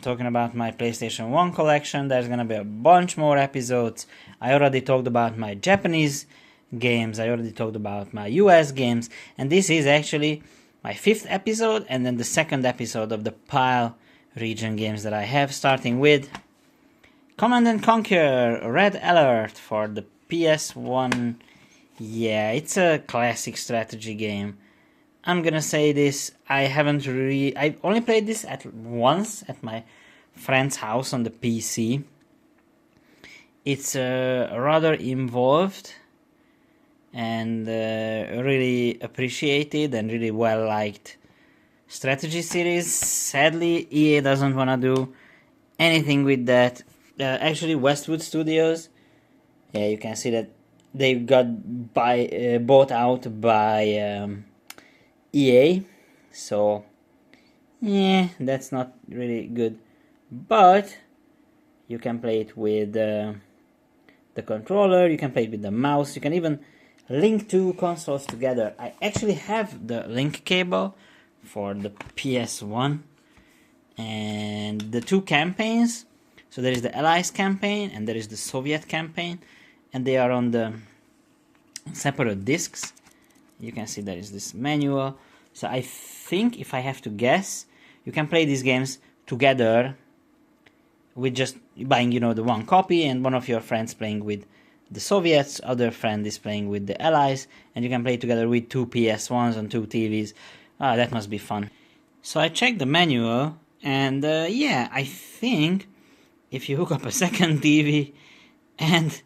talking about my PlayStation 1 collection. There's gonna be a bunch more episodes. I already talked about my Japanese games, I already talked about my US games, and this is actually my 5th episode and then the 2nd episode of the pile region games that I have, starting with Command & Conquer Red Alert for the PS1. Yeah, it's a classic strategy game. I'm gonna say this, I only played this once at my friend's house on the PC. It's rather involved and really appreciated and really well liked strategy series. Sadly, EA doesn't wanna do anything with that. Actually, Westwood Studios, yeah, you can see that they got bought out by EA, so yeah, that's not really good. But you can play it with the controller, you can play it with the mouse, you can even link two consoles together. I actually have the link cable for the PS1 and the two campaigns. So there is the Allies campaign and there is the Soviet campaign, and they are on the separate discs. You can see there is this manual. So I think, if I have to guess, you can play these games together with just buying, the one copy, and one of your friends playing with the Soviets, other friend is playing with the Allies, and you can play together with two PS1s and two TVs. That must be fun. So I checked the manual, and yeah, I think if you hook up a second TV and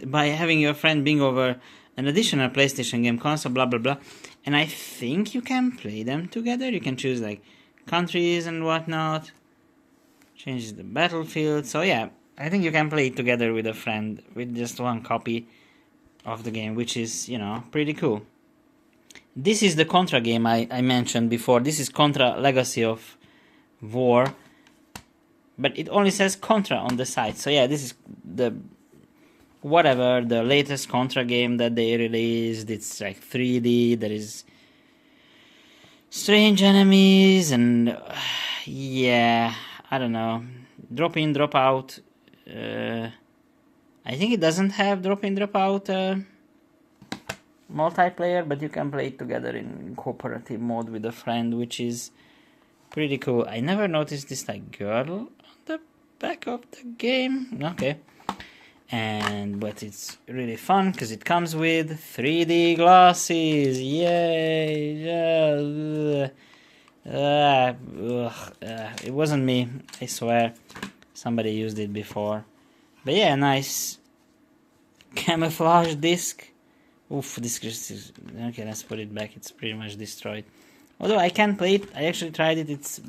by having your friend bring over an additional PlayStation game console, blah blah blah, and I think you can play them together. You can choose like countries and whatnot, changes the battlefield. So yeah, I think you can play it together with a friend with just one copy of the game, which is, pretty cool. This is the Contra game I mentioned before. This is Contra Legacy of War, but it only says Contra on the side. So yeah, this is the latest Contra game that they released. It's like 3D, there is strange enemies, and yeah, I don't know, drop in, drop out. I think it doesn't have drop in, drop out multiplayer, but you can play it together in cooperative mode with a friend, which is pretty cool. I never noticed this like girl on the back of the game. Okay. But it's really fun because it comes with 3D glasses. Yay! It wasn't me, I swear. Somebody used it before. But yeah, nice camouflage disc. Oof, this is... Okay, let's put it back. It's pretty much destroyed. Although I can play it. I actually tried it. It's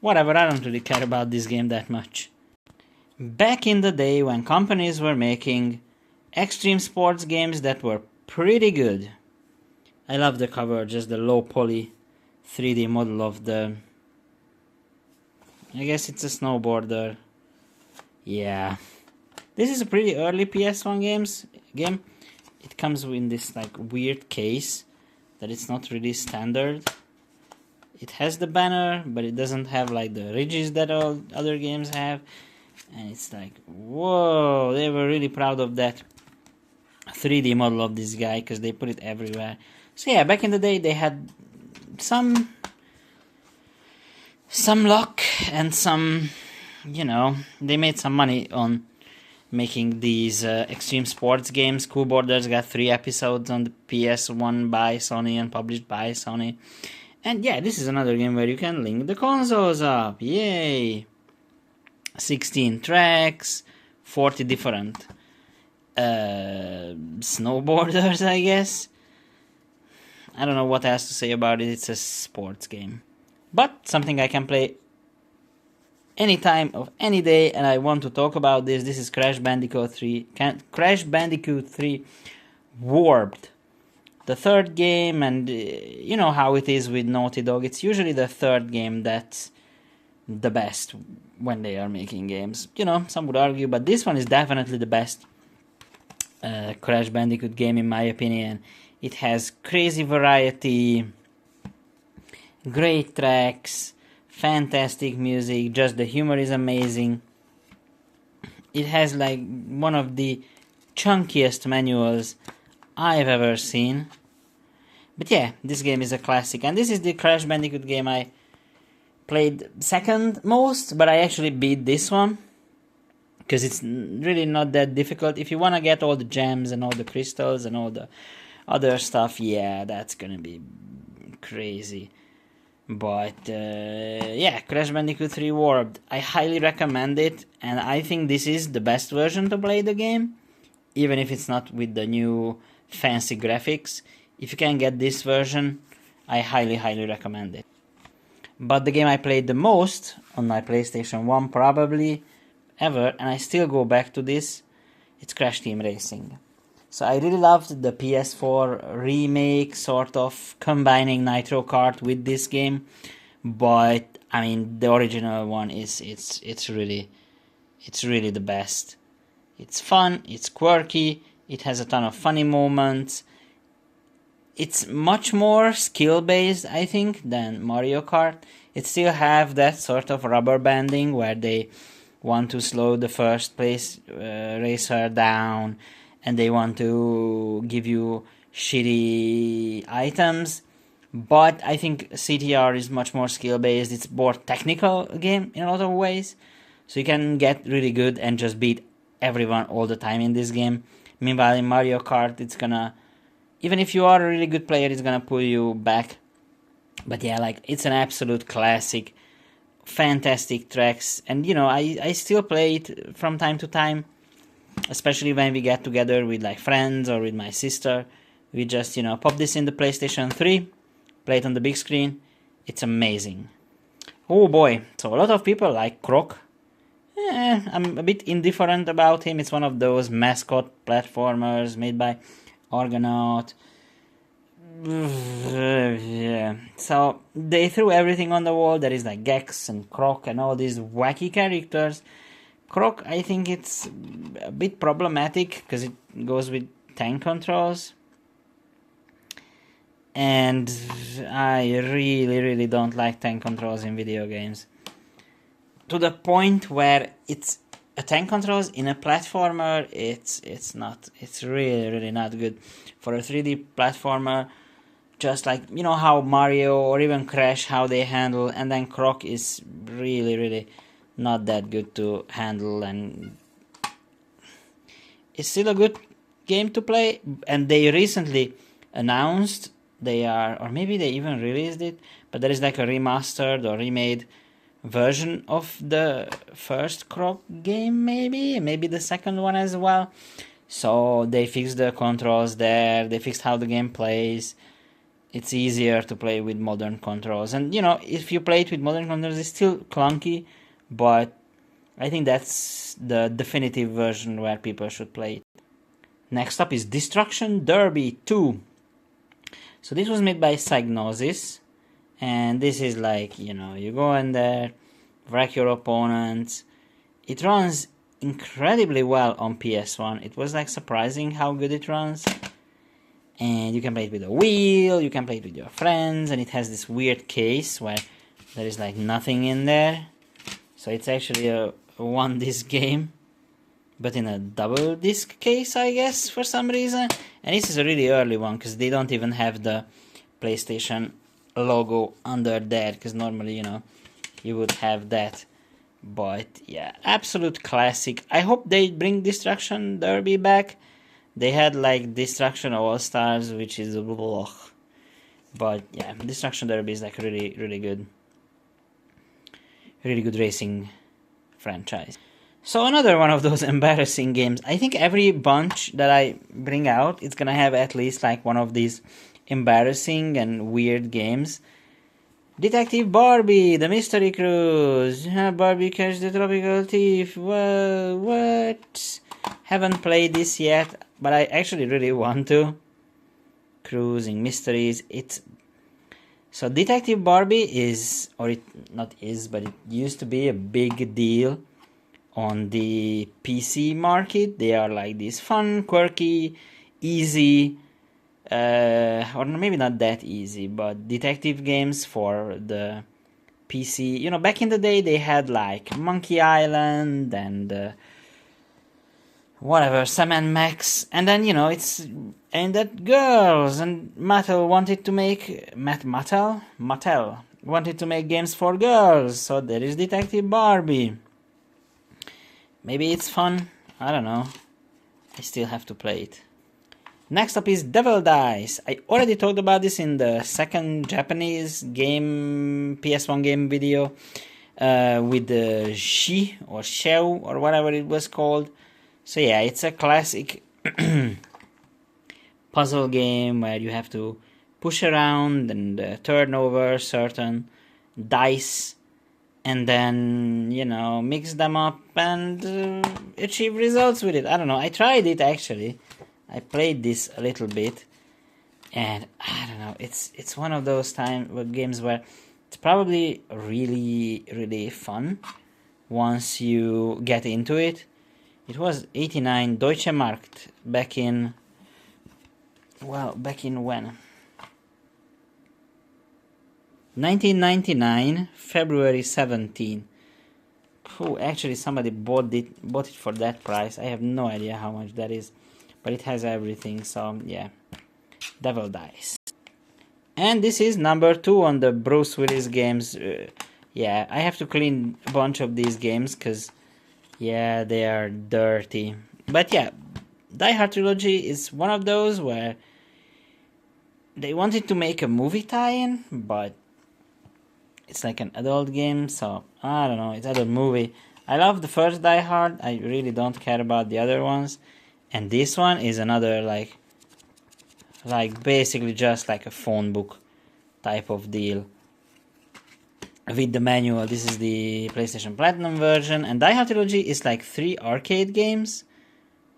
whatever. I don't really care about this game that much. Back in the day when companies were making extreme sports games that were pretty good. I love the cover, just the low poly 3D model of the... I guess it's a snowboarder. Yeah. This is a pretty early PS1 game. It comes in this like weird case that it's not really standard. It has the banner, but it doesn't have like the ridges that all other games have. And it's like, whoa, they were really proud of that 3D model of this guy because they put it everywhere. So yeah, back in the day they had some luck and some, they made some money on making these extreme sports games. Cool Borders got 3 episodes on the PS1 by Sony and published by Sony. And yeah, this is another game where you can link the consoles up. Yay! 16 tracks, 40 different snowboarders, I guess. I don't know what else to say about it. It's a sports game, but something I can play anytime of any day, and I want to talk about this. This is Crash Bandicoot 3 Warped, the third game, and you know how it is with Naughty Dog. It's usually the third game that's the best when they are making games. Some would argue, but this one is definitely the best Crash Bandicoot game in my opinion. It has crazy variety, great tracks, fantastic music, just the humor is amazing. It has like one of the chunkiest manuals I've ever seen. But yeah, this game is a classic, and this is the Crash Bandicoot game I played second most, but I actually beat this one because it's really not that difficult. If you want to get all the gems and all the crystals and all the other stuff, yeah, that's gonna be crazy. But yeah, Crash Bandicoot 3 Warped, I highly recommend it, and I think this is the best version to play the game, even if it's not with the new fancy graphics. If you can get this version, I highly recommend it. But the game I played the most on my PlayStation 1 probably ever, and I still go back to this, it's Crash Team Racing. So I really loved the PS4 remake, sort of combining Nitro Kart with this game, but I mean the original one is it's really the best. It's fun, it's quirky, it has a ton of funny moments. It's much more skill based, I think, than Mario Kart. It still have that sort of rubber banding where they want to slow the first place racer down, and they want to give you shitty items. But I think CTR is much more skill based. It's more technical game in a lot of ways, so you can get really good and just beat everyone all the time in this game. Meanwhile, in Mario Kart, it's gonna, even if you are a really good player, it's gonna pull you back. But yeah, like, it's an absolute classic, fantastic tracks, and you know, I still play it from time to time, especially when we get together with like friends or with my sister. We just, you know, pop this in the PlayStation 3, play it on the big screen. It's amazing. Oh boy, so a lot of people like Croc. I'm a bit indifferent about him. It's one of those mascot platformers made by Argonaut. Yeah. So they threw everything on the wall. There is like Gex and Croc and all these wacky characters. Croc, I think it's a bit problematic because it goes with tank controls. And I really don't like tank controls in video games. To the point where it's a tank controls in a platformer, it's really not good. For a 3D platformer, just like, you know how Mario or even Crash, how they handle, and then Croc is really not that good to handle, and it's still a good game to play. And they recently announced they are, or maybe they even released it, but there is like a remastered or remade version of the first Croc game, maybe the second one as well. So they fixed the controls there, they fixed how the game plays. It's easier to play with modern controls, and you know, if you play it with modern controls, it's still clunky, but I think that's the definitive version where people should play it. Next up is Destruction Derby 2. So this was made by Psygnosis, and this is like, you know, you go in there, wreck your opponents. It runs incredibly well on PS1. It was like surprising how good it runs. And you can play it with a wheel, you can play it with your friends, and it has this weird case where there is like nothing in there. So it's actually a one disc game, but in a double disc case, I guess, for some reason. And this is a really early one because they don't even have the PlayStation logo under there, because normally, you know, you would have that. But yeah, absolute classic. I hope they bring Destruction Derby back. They had like Destruction All Stars, which is blah. But yeah, Destruction Derby is like really good racing franchise. So another one of those embarrassing games. I think every bunch that I bring out, it's gonna have at least like one of these embarrassing and weird games. Detective Barbie, The Mystery Cruise, Barbie Catch the Tropical Thief. Well, what? Haven't played this yet, but I actually really want to. Cruising Mysteries. So Detective Barbie is, or it not is, but it used to be a big deal on the PC market. They are like these fun, quirky, easy, or maybe not that easy, but detective games for the PC. You know, back in the day they had like Monkey Island and whatever, Sam and Max, and then you know it's aimed at girls, and Mattel wanted to make Mattel wanted to make games for girls, so there is Detective Barbie. Maybe it's fun, I don't know. I still have to play it. Next up is Devil Dice. I already talked about this in the second Japanese game, PS1 game video, with the Shi or Sheu or whatever it was called. So yeah, it's a classic puzzle game where you have to push around and turn over certain dice and then, you know, mix them up and achieve results with it. I don't know, I tried it actually. I played this a little bit and I don't know, it's one of those games where it's probably really fun once you get into it. It was 89 Deutsche Mark back in when? 1999, February 17. Oh, actually somebody bought it for that price. I have no idea how much that is, but it has everything, so yeah. Devil Dice. And this is number 2 on the Bruce Willis games. Yeah, I have to clean a bunch of these games because yeah, they are dirty. But yeah, Die Hard Trilogy is one of those where they wanted to make a movie tie-in, but it's like an adult game, so I don't know, it's adult movie. I love the first Die Hard, I really don't care about the other ones. And this one is another like basically just like a phone book type of deal. With the manual. This is the PlayStation Platinum version, and Die Hard Trilogy is like 3 arcade games,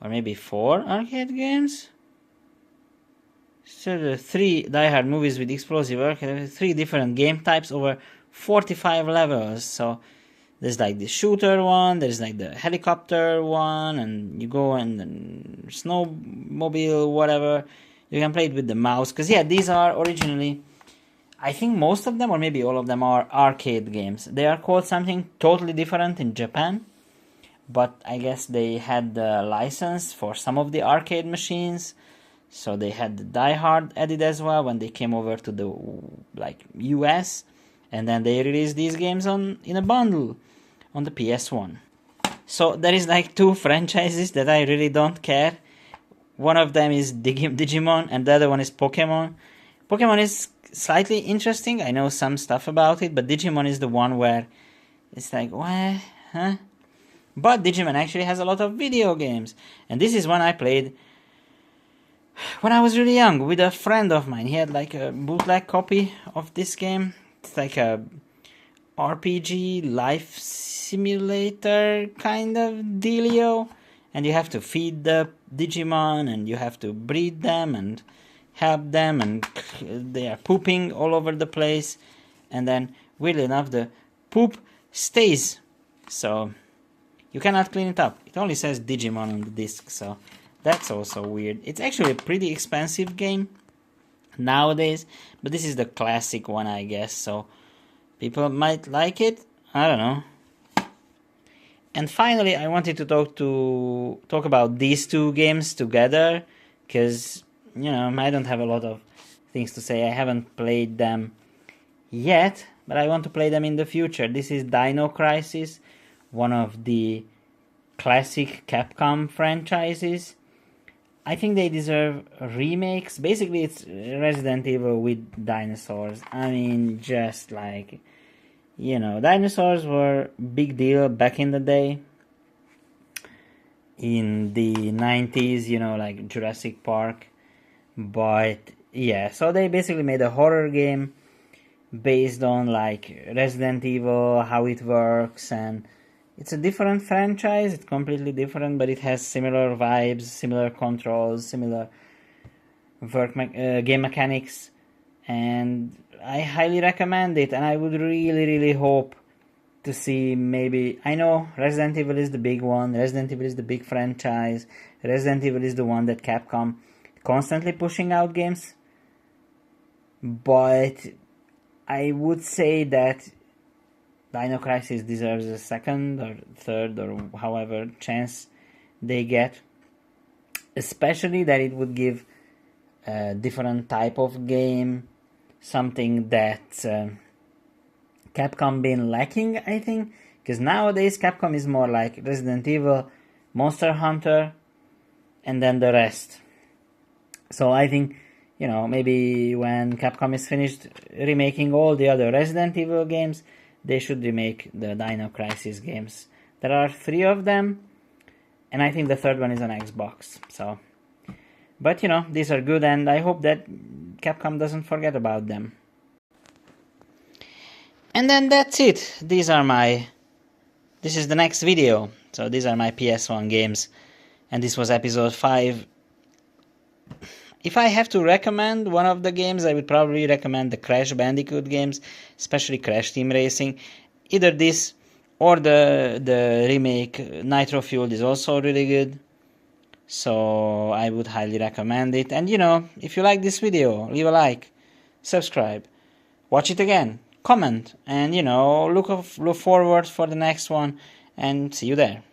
or maybe 4 arcade games. So the 3 Die Hard movies with explosive arcade, 3 different game types over 45 levels. So there's like the shooter one, there's like the helicopter one, and you go and snowmobile, whatever. You can play it with the mouse, because yeah, these are originally, I think most of them, or maybe all of them, are arcade games. They are called something totally different in Japan, but I guess they had the license for some of the arcade machines, so they had the Die Hard added as well when they came over to the like US, and then they released these games in a bundle on the PS1. So there is like 2 franchises that I really don't care. One of them is Digimon, and the other one is Pokemon. Pokemon is slightly interesting. I know some stuff about it, but Digimon is the one where it's like, what? Huh? But Digimon actually has a lot of video games. And this is one I played when I was really young with a friend of mine. He had like a bootleg copy of this game. It's like a RPG life simulator kind of dealio. And you have to feed the Digimon and you have to breed them and help them, and they are pooping all over the place, and then weirdly enough the poop stays, so you cannot clean it up. It only says Digimon on the disc, so that's also weird. It's actually a pretty expensive game nowadays, but this is the classic one, I guess, so people might like it. I don't know. And finally, I wanted to talk about these 2 games together, because you know, I don't have a lot of things to say. I haven't played them yet, but I want to play them in the future. This is Dino Crisis, one of the classic Capcom franchises. I think they deserve remakes. Basically, it's Resident Evil with dinosaurs. I mean, just like, you know, dinosaurs were big deal back in the day. In the 90s, you know, like Jurassic Park. But yeah, so they basically made a horror game based on like Resident Evil, how it works, and it's a different franchise. It's completely different, but it has similar vibes, similar controls, similar game mechanics, and I highly recommend it. And I would really hope to see, maybe, I know Resident Evil is the big one, Resident Evil is the big franchise, Resident Evil is the one that Capcom constantly pushing out games, but I would say that Dino Crisis deserves a second or third or however chance they get. Especially that it would give a different type of game, something that Capcom been lacking, I think. Because nowadays Capcom is more like Resident Evil, Monster Hunter, and then the rest. So I think, maybe when Capcom is finished remaking all the other Resident Evil games, they should remake the Dino Crisis games. There are 3 of them, and I think the third one is on Xbox. So, but these are good, and I hope that Capcom doesn't forget about them. And then that's it. This is the next video. So these are my PS1 games, and this was episode 5. If I have to recommend one of the games, I would probably recommend the Crash Bandicoot games, especially Crash Team Racing. Either this or the remake Nitro Fueled is also really good. So I would highly recommend it. And if you like this video, leave a like, subscribe, watch it again, comment, and look forward for the next one, and see you there.